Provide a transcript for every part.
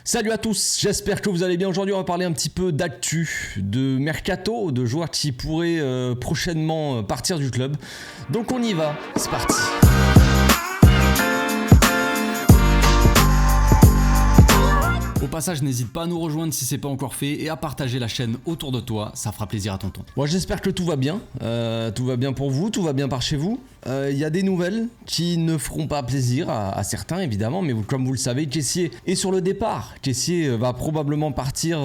Salut à tous, j'espère que vous allez bien. Aujourd'hui on va parler un petit peu d'actu, de mercato, de joueurs qui pourraient prochainement partir du club. Donc on y va, c'est parti. Au passage, n'hésite pas à nous rejoindre si c'est pas encore fait et à partager la chaîne autour de toi, ça fera plaisir à tonton. Moi j'espère que tout va bien pour vous, tout va bien par chez vous. Il y a des nouvelles qui ne feront pas plaisir à certains évidemment, mais comme vous le savez, Kessié est sur le départ. Kessié va probablement partir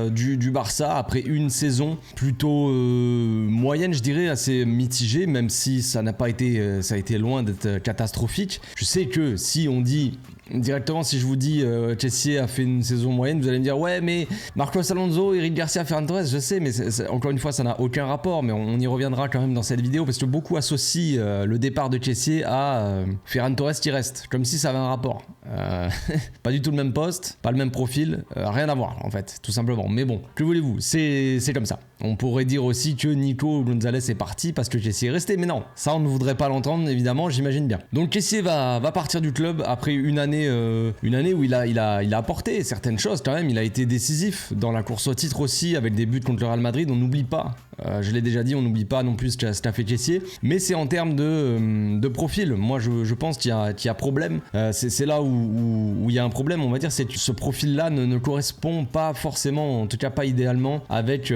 du Barça après une saison plutôt moyenne, je dirais, assez mitigée, même si ça n'a pas été, ça a été loin d'être catastrophique. Je sais que si on dit directement, si je vous dis Kessié a fait une saison moyenne, vous allez me dire ouais mais Marcos Alonso, Eric Garcia, Ferran Torres, je sais, mais encore une fois ça n'a aucun rapport, mais on y reviendra quand même dans cette vidéo parce que beaucoup associent le départ de Kessié à Ferran Torres qui reste, comme si ça avait un rapport. Pas du tout le même poste, pas le même profil, rien à voir en fait, tout simplement. Mais bon, que voulez-vous, c'est comme ça. On pourrait dire aussi que Nico Gonzalez est parti parce que Kessié est resté, mais non, ça on ne voudrait pas l'entendre évidemment, j'imagine bien. Donc Kessié va partir du club après une année où il a apporté certaines choses quand même. Il a été décisif dans la course au titre aussi, avec des buts contre le Real Madrid, on n'oublie pas. Je l'ai déjà dit, on n'oublie pas non plus ce qu'a fait Kessié, mais c'est en termes de profil. Moi je pense qu'il y a problème. C'est là où il y a un problème, on va dire, c'est que ce profil-là ne correspond pas forcément, en tout cas pas idéalement, avec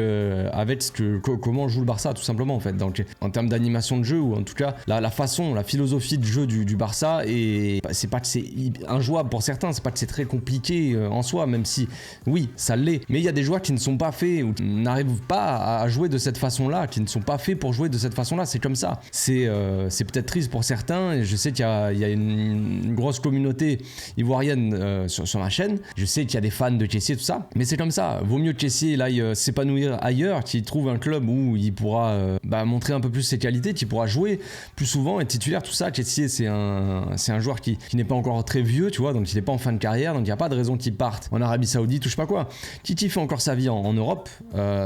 comment joue le Barça, tout simplement en fait. Donc en termes d'animation de jeu, ou en tout cas la façon, la philosophie de jeu du Barça, et c'est pas que c'est injouable pour certains, c'est pas que c'est très compliqué en soi, même si oui ça l'est, mais il y a des joueurs qui ne sont pas faits ou qui n'arrivent pas à jouer de cette façon-là, qui ne sont pas faits pour jouer de cette façon-là, c'est comme ça. C'est peut-être triste pour certains, et je sais qu'il y a une grosse communauté ivoirienne sur ma chaîne, je sais qu'il y a des fans de Kessié, tout ça, mais c'est comme ça. Vaut mieux que Kessié aille s'épanouir ailleurs, qu'il trouve un club où il pourra montrer un peu plus ses qualités, qu'il pourra jouer plus souvent, être titulaire, tout ça. Kessié c'est un joueur qui n'est pas encore très vieux, tu vois, donc il n'est pas en fin de carrière, donc il n'y a pas de raison qu'il parte en Arabie Saoudite ou je sais pas quoi. Qui fait encore sa vie en Europe,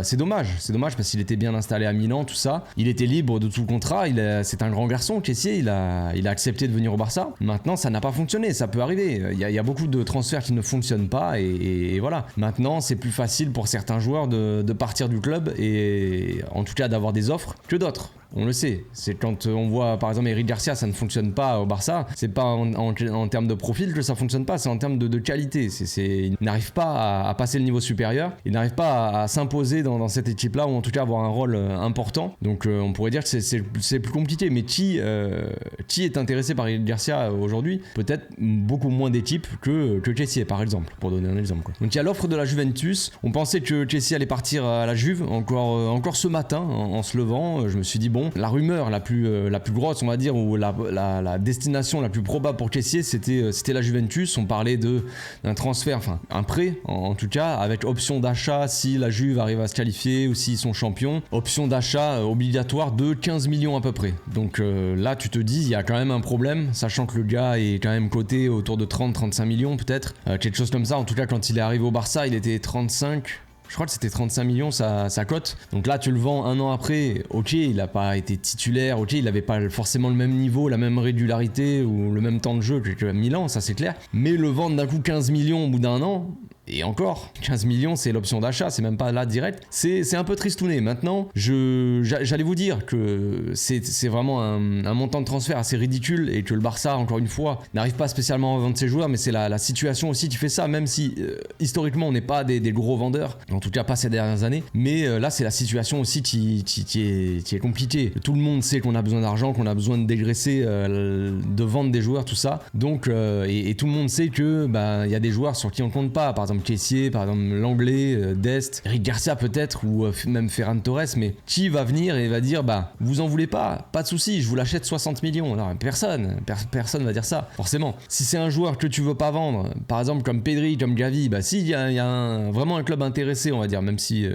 c'est dommage parce qu'il était bien installé à Milan, tout ça, il était libre de tout contrat, c'est un grand garçon, Kessié, il a accepté de venir au Barça. Maintenant ça n'a pas fonctionné, ça peut arriver, il y a beaucoup de transferts qui ne fonctionnent pas, et voilà. Maintenant c'est plus facile pour certains joueurs de partir du club, et en tout cas d'avoir des offres, que d'autres. On le sait, c'est quand on voit par exemple Eric Garcia, ça ne fonctionne pas au Barça, c'est pas en termes de profil que ça fonctionne pas, c'est en termes de qualité. Il n'arrive pas à passer le niveau supérieur, il n'arrive pas à s'imposer dans cette équipe-là, ou en tout cas avoir un rôle important. Donc on pourrait dire que c'est plus compliqué, mais qui est intéressé par Eric Garcia aujourd'hui? Peut-être beaucoup moins d'équipes que Kessié par exemple, pour donner un exemple, quoi. Donc il y a l'offre de la Juventus, on pensait que Kessié allait partir à la Juve, encore ce matin, en se levant, je me suis dit bon, la rumeur la plus grosse, on va dire, ou la destination la plus probable pour Kessié, c'était la Juventus. On parlait d'un transfert, enfin un prêt en tout cas, avec option d'achat si la Juve arrive à se qualifier ou s'ils sont champions. Option d'achat obligatoire de 15 millions à peu près. Donc là tu te dis, il y a quand même un problème, sachant que le gars est quand même coté autour de 30-35 millions peut-être, quelque chose comme ça. En tout cas quand il est arrivé au Barça, il était 35. Je crois que c'était 35 millions sa cote. Donc là, tu le vends un an après. Ok, il n'a pas été titulaire. Ok, il n'avait pas forcément le même niveau, la même régularité ou le même temps de jeu que Milan, ça c'est clair. Mais le vendre d'un coup 15 millions au bout d'un an, et encore, 15 millions, c'est l'option d'achat, c'est même pas là direct. C'est un peu tristouné. Maintenant, j'allais vous dire que c'est vraiment un montant de transfert assez ridicule, et que le Barça, encore une fois, n'arrive pas spécialement à vendre ses joueurs, mais c'est la situation aussi qui fait ça, même si historiquement on n'est pas des gros vendeurs, en tout cas pas ces dernières années. Mais là, c'est la situation aussi qui est compliquée. Tout le monde sait qu'on a besoin d'argent, qu'on a besoin de dégraisser, de vendre des joueurs, tout ça. Donc, et tout le monde sait que il y a des joueurs sur qui on compte pas. Par exemple Kessié, par exemple l'anglais, Dest, Eric Garcia peut-être, ou même Ferran Torres, mais qui va venir et va dire vous en voulez pas de souci, je vous l'achète 60 millions. Alors personne va dire ça, forcément. Si c'est un joueur que tu veux pas vendre, par exemple comme Pedri, comme Gavi, si il y a vraiment un club intéressé, on va dire, même si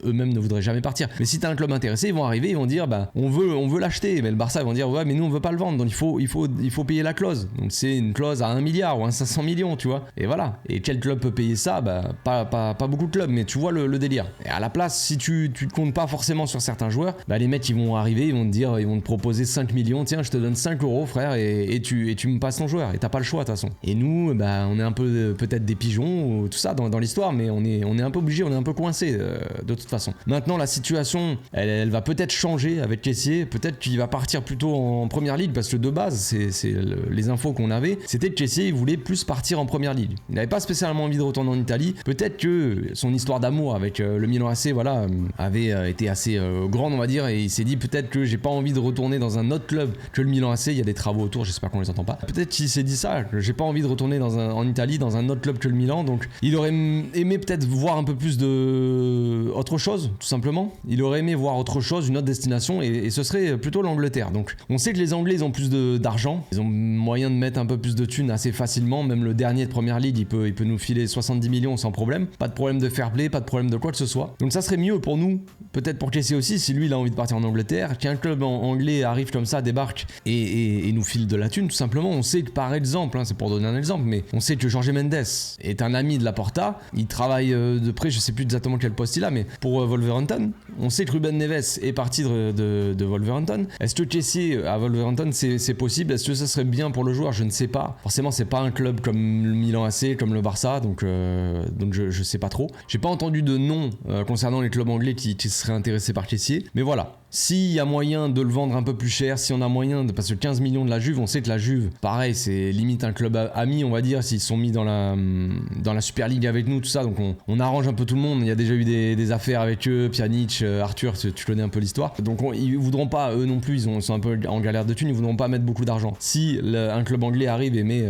eux-mêmes ne voudraient jamais partir, mais si t'as un club intéressé, ils vont arriver, ils vont dire on veut l'acheter, mais le Barça ils vont dire ouais mais nous on veut pas le vendre, donc il faut payer la clause. Donc c'est une clause à 1 milliard ou à 500 millions, tu vois, et voilà. Et quel club peut payer ça? ça, bah, pas beaucoup de clubs, mais tu vois le délire. Et à la place, si tu te comptes pas forcément sur certains joueurs, bah, les mecs ils vont arriver, ils vont te dire, ils vont te proposer 5 millions, tiens, je te donne 5 euros, frère, et tu me passes ton joueur, et t'as pas le choix de toute façon. Et nous, bah, on est un peu peut-être des pigeons, ou tout ça dans l'histoire, mais on est un peu obligé, on est un peu coincé de toute façon. Maintenant, la situation, elle va peut-être changer avec Kessié, peut-être qu'il va partir plutôt en première ligue, parce que de base, c'est les infos qu'on avait, c'était que Kessié, il voulait plus partir en première ligue. Il n'avait pas spécialement envie de retourner en Italie. Peut-être que son histoire d'amour avec le Milan AC, voilà, avait été assez grande, on va dire, et il s'est dit peut-être que j'ai pas envie de retourner dans un autre club que le Milan AC. Il y a des travaux autour, j'espère qu'on les entend pas. Peut-être qu'il s'est dit ça, que j'ai pas envie de retourner en Italie dans un autre club que le Milan, donc il aurait aimé peut-être voir un peu plus de autre chose, tout simplement. Il aurait aimé voir autre chose, une autre destination, et ce serait plutôt l'Angleterre. Donc on sait que les Anglais ils ont plus d'argent, ils ont moyen de mettre un peu plus de thunes assez facilement. Même le dernier de première ligue, il peut nous filer 70 millions sans problème. Pas de problème de fair play, pas de problème de quoi que ce soit. Donc ça serait mieux pour nous, peut-être pour Kessié aussi, si lui il a envie de partir en Angleterre, qu'un club anglais arrive comme ça, débarque et nous file de la thune, tout simplement. On sait que par exemple, c'est pour donner un exemple, mais on sait que Jorge Mendes est un ami de Laporta, il travaille de près, je sais plus exactement quel poste il a, mais pour Wolverhampton. On sait que Ruben Neves est parti de Wolverhampton. Est-ce que Kessié à Wolverhampton c'est possible? Est-ce que ça serait bien pour le joueur? Je ne sais pas. Forcément c'est pas un club comme le Milan AC, comme le Barça, donc je sais pas trop. J'ai pas entendu de nom concernant les clubs anglais qui seraient intéressés par Kessié, mais voilà. S'il y a moyen de le vendre un peu plus cher, si on a moyen parce que 15 millions de la Juve, on sait que la Juve, pareil, c'est limite un club ami, on va dire, s'ils sont mis dans la Super League avec nous, tout ça, donc on arrange un peu tout le monde. Il y a déjà eu des affaires avec eux, Pjanic, Arthur, tu connais un peu l'histoire. Donc ils voudront pas, eux non plus, ils sont un peu en galère de thunes, ils voudront pas mettre beaucoup d'argent. Si un club anglais arrive et met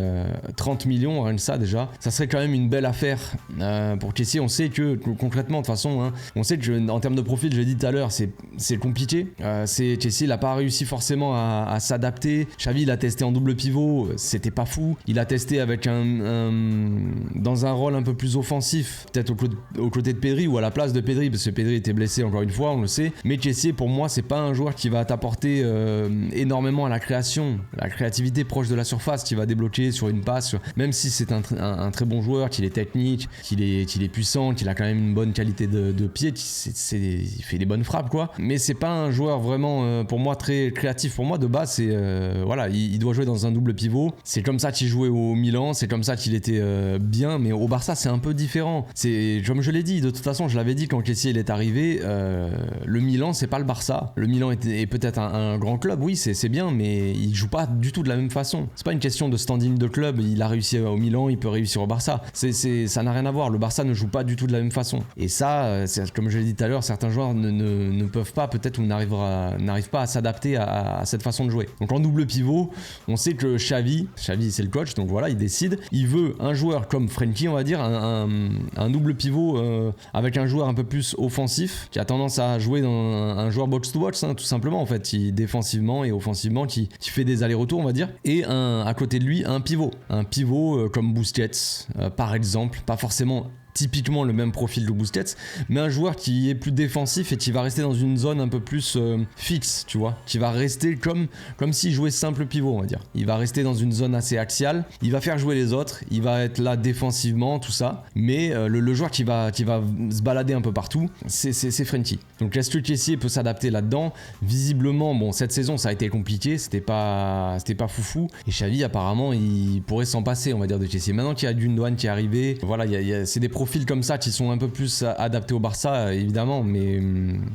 30 millions, rien que ça déjà, ça serait quand même une belle affaire pour Kessié. On sait que concrètement, de toute façon, hein, on sait que en termes de profil, je l'ai dit tout à l'heure, c'est compliqué. Kessié il a pas réussi forcément à s'adapter. Xavi il a testé en double pivot, c'était pas fou. Il a testé avec dans un rôle un peu plus offensif, peut-être aux côtés de Pedri ou à la place de Pedri, parce que Pedri était blessé encore une fois, on le sait. Mais Kessié pour moi c'est pas un joueur qui va t'apporter énormément à la création, la créativité proche de la surface, qui va débloquer sur une passe, même si c'est un très bon joueur, qu'il est technique, qu'il est puissant, qu'il a quand même une bonne qualité de pied, il fait des bonnes frappes quoi. Mais c'est pas un joueur vraiment pour moi très créatif. Pour moi de base c'est voilà, il doit jouer dans un double pivot. C'est comme ça qu'il jouait au Milan, c'est comme ça qu'il était bien, mais au Barça c'est un peu différent. C'est comme je l'ai dit, de toute façon je l'avais dit quand Kessié il est arrivé, le Milan c'est pas le Barça. Le Milan est peut-être un grand club, oui c'est bien, mais il joue pas du tout de la même façon. C'est pas une question de standing de club, il a réussi au Milan, il peut réussir au Barça. Ça n'a rien à voir, le Barça ne joue pas du tout de la même façon. Et ça, comme je l'ai dit tout à l'heure, certains joueurs ne peuvent pas peut-être ou n'arrive pas à s'adapter à cette façon de jouer. Donc en double pivot, on sait que Xavi c'est le coach, donc voilà, il décide. Il veut un joueur comme Frenkie, on va dire, un double pivot avec un joueur un peu plus offensif, qui a tendance à jouer dans un joueur box-to-box, hein, tout simplement en fait, qui défensivement et offensivement, qui fait des allers-retours, on va dire. Et à côté de lui, un pivot comme Busquets, par exemple, pas forcément typiquement le même profil de Busquets, mais un joueur qui est plus défensif et qui va rester dans une zone un peu plus fixe, tu vois, qui va rester comme s'il jouait simple pivot, on va dire. Il va rester dans une zone assez axiale, il va faire jouer les autres, il va être là défensivement, tout ça, mais le joueur qui va se balader un peu partout, c'est Frenkie. Donc est-ce que Kessié peut s'adapter là-dedans? Visiblement, bon, cette saison ça a été compliqué, c'était pas foufou, et Xavi apparemment il pourrait s'en passer, on va dire, de Kessié. Maintenant qu'il y a Gundogan qui est arrivé, voilà, c'est des profils comme ça qui sont un peu plus adaptés au Barça évidemment, mais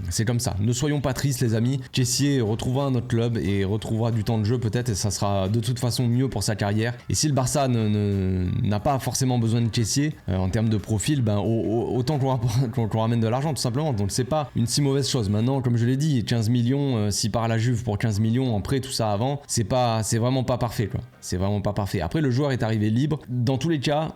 c'est comme ça. Ne soyons pas tristes les amis, Kessié retrouvera un autre club et retrouvera du temps de jeu peut-être, et ça sera de toute façon mieux pour sa carrière. Et si le Barça n'a pas forcément besoin de Kessié en termes de profil, ben autant qu'on ramène de l'argent tout simplement, donc c'est pas une si mauvaise chose. Maintenant comme je l'ai dit, 15 millions, s'il part à la Juve pour 15 millions en prêt, tout ça avant, c'est vraiment pas parfait quoi. C'est vraiment pas parfait. Après le joueur est arrivé libre, dans tous les cas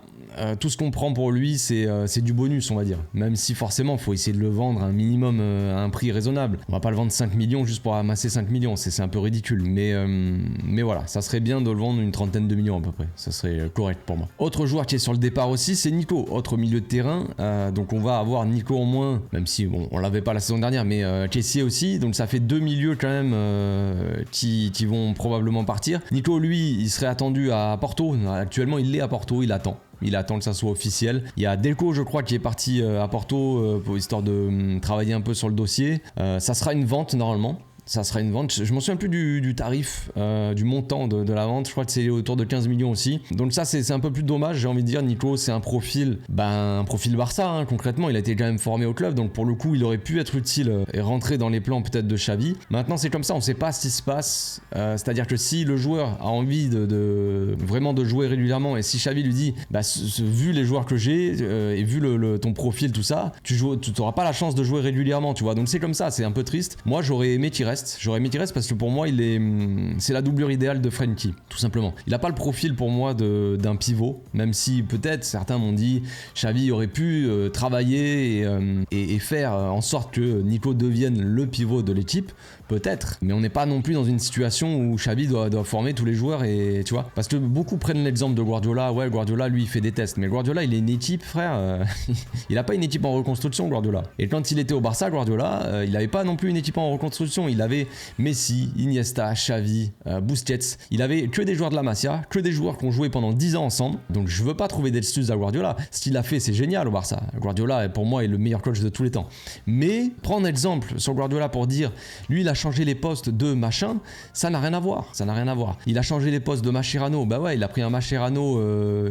tout ce qu'on prend pour lui c'est du bonus on va dire, même si forcément il faut essayer de le vendre à un minimum à un prix raisonnable. On va pas le vendre 5 millions juste pour amasser 5 millions, c'est un peu ridicule, mais voilà, ça serait bien de le vendre une trentaine de millions à peu près, ça serait correct pour moi. Autre joueur qui est sur le départ aussi, c'est Nico, autre milieu de terrain, donc on va avoir Nico en moins, même si bon, on l'avait pas la saison dernière, mais Kessié aussi, donc ça fait deux milieux quand même qui vont probablement partir. Nico lui il serait attendu à Porto, actuellement il est à Porto, il attend. Il attend que ça soit officiel. Il y a Deco, je crois, qui est parti à Porto pour histoire de travailler un peu sur le dossier. Ça sera une vente normalement. Ça sera une vente, je m'en souviens plus du tarif, du montant de la vente, je crois que c'est autour de 15 millions aussi. Donc ça c'est un peu plus dommage, j'ai envie de dire. Nico c'est un profil Barça, hein, concrètement, il a été quand même formé au club, donc pour le coup il aurait pu être utile et rentrer dans les plans peut-être de Xavi. Maintenant c'est comme ça, on sait pas ce qui se passe, c'est-à-dire que si le joueur a envie vraiment de jouer régulièrement, et si Xavi lui dit, vu les joueurs que j'ai et vu ton profil, tout ça, tu n'auras pas la chance de jouer régulièrement, tu vois, donc c'est comme ça, c'est un peu triste. Moi j'aurais aimé qu'il reste. Parce que pour moi c'est la doublure idéale de Frenkie, tout simplement. Il n'a pas le profil pour moi d'un pivot, même si peut-être certains m'ont dit Xavi aurait pu travailler et faire en sorte que Nico devienne le pivot de l'équipe. Peut-être, mais on n'est pas non plus dans une situation où Xavi doit former tous les joueurs, et tu vois, parce que beaucoup prennent l'exemple de Guardiola. Ouais, Guardiola lui il fait des tests, mais Guardiola il est une équipe, frère. Il n'a pas une équipe en reconstruction, Guardiola. Et quand il était au Barça, Guardiola, il n'avait pas non plus une équipe en reconstruction. Il avait Messi, Iniesta, Xavi, Busquets. Il avait que des joueurs de la Masia, que des joueurs qui ont joué pendant 10 ans ensemble. Donc je veux pas trouver d'excuses à Guardiola. Ce qu'il a fait, c'est génial au Barça. Guardiola pour moi est le meilleur coach de tous les temps. Mais prendre exemple sur Guardiola pour dire lui il a changé les postes de machin, ça n'a rien à voir. Il a changé les postes de Mascherano. Bah ouais, il a pris un Mascherano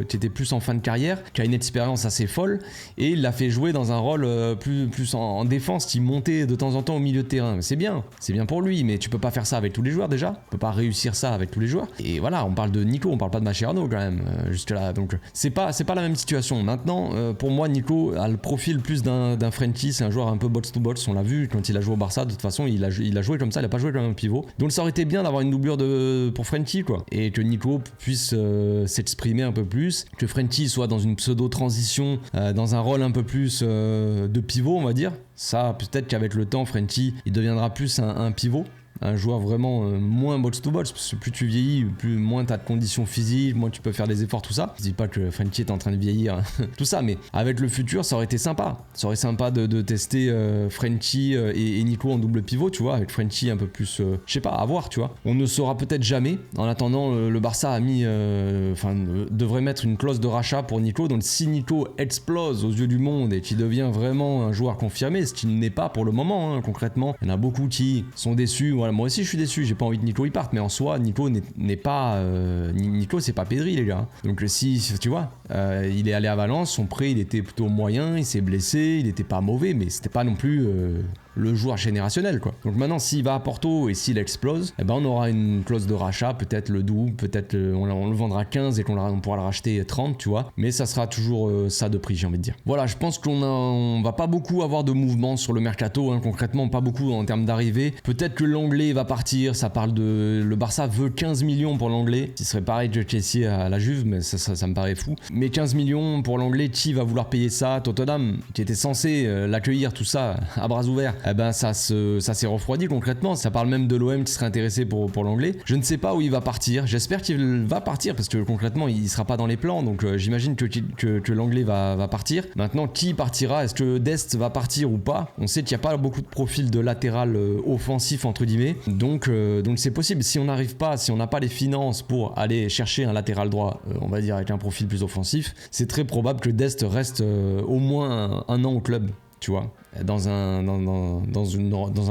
qui était plus en fin de carrière, qui a une expérience assez folle, et il l'a fait jouer dans un rôle plus en défense, qui montait de temps en temps au milieu de terrain. C'est bien pour lui, mais tu peux pas faire ça avec tous les joueurs déjà. Tu peux pas réussir ça avec tous les joueurs. Et voilà, on parle de Nico, on parle pas de Mascherano quand même, jusque là. Donc c'est pas la même situation. Maintenant, pour moi, Nico a le profil plus d'un Frenkie. C'est un joueur un peu box to box. On l'a vu quand il a joué au Barça. De toute façon, il a joué comme ça. Il a pas joué comme un pivot. Donc ça aurait été bien d'avoir une doublure pour Frenkie, quoi. Et que Nico puisse s'exprimer un peu plus. Que Frenkie soit dans une pseudo-transition, dans un rôle un peu plus de pivot, on va dire. Ça, peut-être qu'avec le temps, Frenkie, il deviendra plus un pivot. Un joueur vraiment moins box to box, parce que plus tu vieillis, moins tu as de conditions physiques, moins tu peux faire des efforts, tout ça. Je dis pas que Frenkie est en train de vieillir, tout ça, mais avec le futur, ça aurait été sympa. Ça aurait été sympa de tester Frenkie et Nico en double pivot, tu vois, avec Frenkie un peu plus, je sais pas, à voir, tu vois. On ne saura peut-être jamais. En attendant, le Barça a devrait mettre une clause de rachat pour Nico. Donc si Nico explose aux yeux du monde et qu'il devient vraiment un joueur confirmé, ce qui n'est pas pour le moment, hein, concrètement, il y en a beaucoup qui sont déçus. Voilà, moi aussi je suis déçu, j'ai pas envie que Nico y parte, mais en soi Nico n'est pas Nico c'est pas Pedri, les gars. Donc si tu vois, il est allé à Valence, son prêt il était plutôt moyen, il s'est blessé, il était pas mauvais, mais c'était pas non plus le joueur générationnel, quoi. Donc maintenant s'il va à Porto et s'il explose, eh ben on aura une clause de rachat, peut-être le double, peut-être on le vendra 15 et qu'on pourra le racheter 30, tu vois, mais ça sera toujours ça de prix, j'ai envie de dire. Voilà, je pense qu'on va pas beaucoup avoir de mouvement sur le mercato, hein, concrètement pas beaucoup en termes d'arrivée. Peut-être que l'anglais va partir, ça parle de le Barça veut 15 millions pour l'anglais, ce serait pareil que Chelsea à la Juve, mais ça me paraît fou. Mais 15 millions pour l'anglais, qui va vouloir payer ça? Tottenham, qui était censé l'accueillir, tout ça à bras ouverts, eh ben ça s'est refroidi concrètement. Ça parle même de l'OM qui serait intéressé pour l'anglais. Je ne sais pas où il va partir, j'espère qu'il va partir, parce que concrètement il sera pas dans les plans, donc j'imagine que l'anglais va partir. Maintenant, qui partira? Est-ce que Dest va partir ou pas? On sait qu'il n'y a pas beaucoup de profil de latéral offensif entre guillemets, donc c'est possible. Si on n'arrive pas, si on n'a pas les finances pour aller chercher un latéral droit, on va dire avec un profil plus offensif, c'est très probable que Dest reste au moins un an au club, tu vois, dans un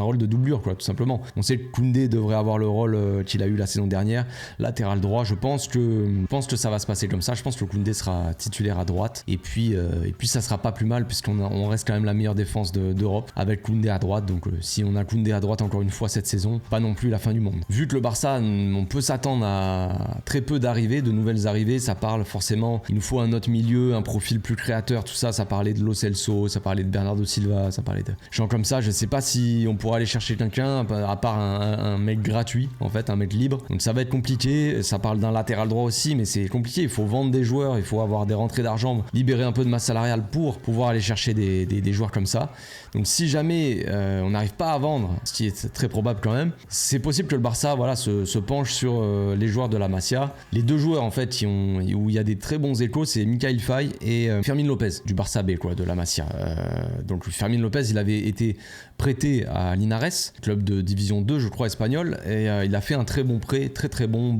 rôle de doublure, quoi, tout simplement. On sait que Koundé devrait avoir le rôle qu'il a eu la saison dernière, latéral droit. Je pense que ça va se passer comme ça. Je pense que Koundé sera titulaire à droite, et puis ça sera pas plus mal, puisqu'on reste quand même la meilleure défense d'Europe avec Koundé à droite. Donc si on a Koundé à droite encore une fois cette saison, pas non plus la fin du monde. Vu que le Barça, on peut s'attendre à très peu d'arrivées, de nouvelles arrivées. Ça parle forcément, il nous faut un autre milieu, un profil plus créateur, tout ça. Ça parlait de Lo Celso, ça parlait de Bernardo Silva, ça parlait de gens comme ça. Je sais pas si on pourra aller chercher quelqu'un à part un mec gratuit, en fait, un mec libre. Donc ça va être compliqué. Ça parle d'un latéral droit aussi, mais c'est compliqué. Il faut vendre des joueurs, il faut avoir des rentrées d'argent, libérer un peu de masse salariale pour pouvoir aller chercher des joueurs comme ça. Donc si jamais on n'arrive pas à vendre, ce qui est très probable quand même, c'est possible que le Barça se penche sur les joueurs de la Masia. Les deux joueurs en fait où il y a des très bons échos, c'est Mikayil Faye et Fermin Lopez du Barça B, quoi, de la Masia. Donc Fermin Fermin Lopez, il avait été prêté à Linares, club de division 2 je crois espagnol, et il a fait un très bon prêt, très bon,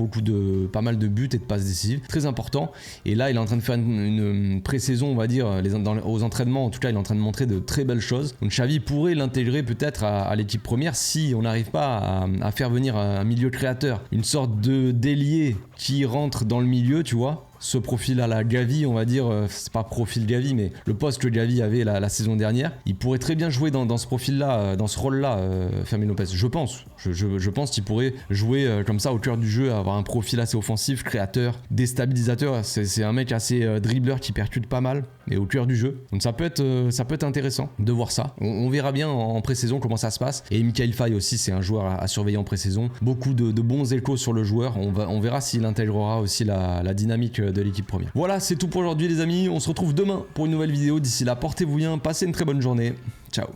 pas mal de buts et de passes décisives, très important. Et là il est en train de faire une pré-saison, on va dire, aux entraînements, en tout cas il est en train de montrer de très belles choses. Donc Xavi pourrait l'intégrer peut-être à l'équipe première si on n'arrive pas à faire venir un milieu créateur, une sorte de d'ailier qui rentre dans le milieu, tu vois. Ce profil à la Gavi, on va dire, c'est pas profil Gavi, mais le poste que Gavi avait la saison dernière, il pourrait très bien jouer dans ce profil-là, dans ce rôle-là, Fermin Lopez. Je pense. Je pense qu'il pourrait jouer comme ça au cœur du jeu, avoir un profil assez offensif, créateur, déstabilisateur. C'est un mec assez dribbleur qui percute pas mal et au cœur du jeu. Donc ça peut être intéressant de voir ça. On verra bien en pré-saison comment ça se passe. Et Michael Faye aussi, c'est un joueur à surveiller en pré-saison. Beaucoup de bons échos sur le joueur. On verra s'il intégrera aussi la dynamique de l'équipe première. Voilà, c'est tout pour aujourd'hui les amis. On se retrouve demain pour une nouvelle vidéo. D'ici là, portez-vous bien, passez une très bonne journée. Ciao.